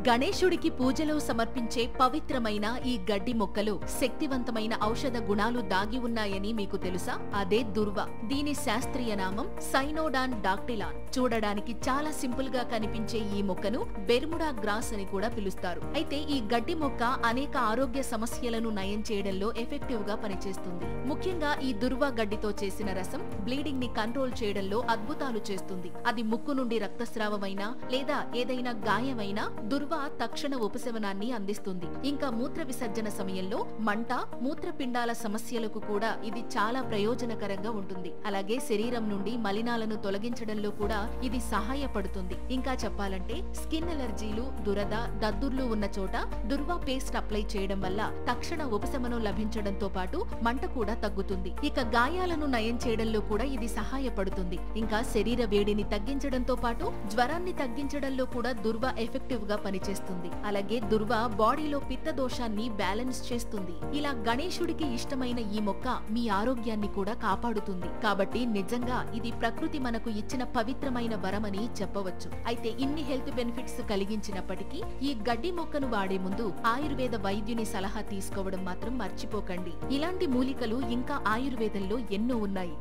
గణేశుడికి పూజలో సమర్పించే పవిత్రమైన ఈ గడ్డి మొక్కలో శక్తివంతమైన ఔషధ గుణాలు దాగి ఉన్నాయని మీకు తెలుసా? అదే దుర్వ. దీని శాస్త్రీయ నామం సైనోడాన్ డాక్టిలాన్. చూడడానికి చాలా సింపుల్ గా కనిపించే ఈ మొక్కను బెర్ముడా గ్రాస్ అని కూడా పిలుస్తారు. అయితే ఈ గడ్డి మొక్క అనేక ఆరోగ్య సమస్యలను నయం చేయడంలో ఎఫెక్టివ్ గా పనిచేస్తుంది. ముఖ్యంగా ఈ దుర్వ గడ్డితో చేసిన రసం బ్లీడింగ్ ని కంట్రోల్ చేయడంలో అద్భుతాలు చేస్తుంది. అది ముక్కు నుండి రక్తస్రావమైనా లేదా ఏదైనా గాయమైనా దుర్వ తక్షణ ఉపశమనాన్ని అందిస్తుంది. ఇంకా మూత్ర విసర్జన సమయంలో మంట, మూత్రపిండాల సమస్యలకు కూడా ఇది చాలా ప్రయోజనకరంగా ఉంటుంది. అలాగే శరీరం నుండి మలినాలను తొలగించడంలో కూడా ఇది సహాయపడుతుంది. ఇంకా చెప్పాలంటే స్కిన్ అలర్జీలు, దురద, దద్దుర్లు ఉన్న చోట దుర్వ పేస్ట్ అప్లై చేయడం వల్ల తక్షణ ఉపశమనం లభించడంతో పాటు మంట కూడా తగ్గుతుంది. ఇక గాయాలను నయం చేయడంలో కూడా ఇది సహాయపడుతుంది. ఇంకా శరీర వేడిని తగ్గించడంతో పాటు జ్వరాన్ని తగ్గించడంలో కూడా దుర్వ ఎఫెక్టివ్ గా పనిచేస్తుంది. అలాగే దుర్వ బాడీలో పిత్త దోషాన్ని బ్యాలెన్స్ చేస్తుంది. ఇలా గణేశుడికి ఇష్టమైన ఈ మొక్క మీ ఆరోగ్యాన్ని కూడా కాపాడుతుంది. కాబట్టి నిజంగా ఇది ప్రకృతి మనకు ఇచ్చిన పవిత్రమైన వరమని చెప్పవచ్చు. అయితే ఇన్ని హెల్త్ బెనిఫిట్స్ కలిగించినప్పటికీ ఈ గడ్డి మొక్కను వాడే ముందు ఆయుర్వేద వైద్యుని సలహా తీసుకోవడం మాత్రం మర్చిపోకండి. ఇలాంటి మూలికలు ఇంకా ఆయుర్వేదంలో ఎన్నో ఉన్నాయి.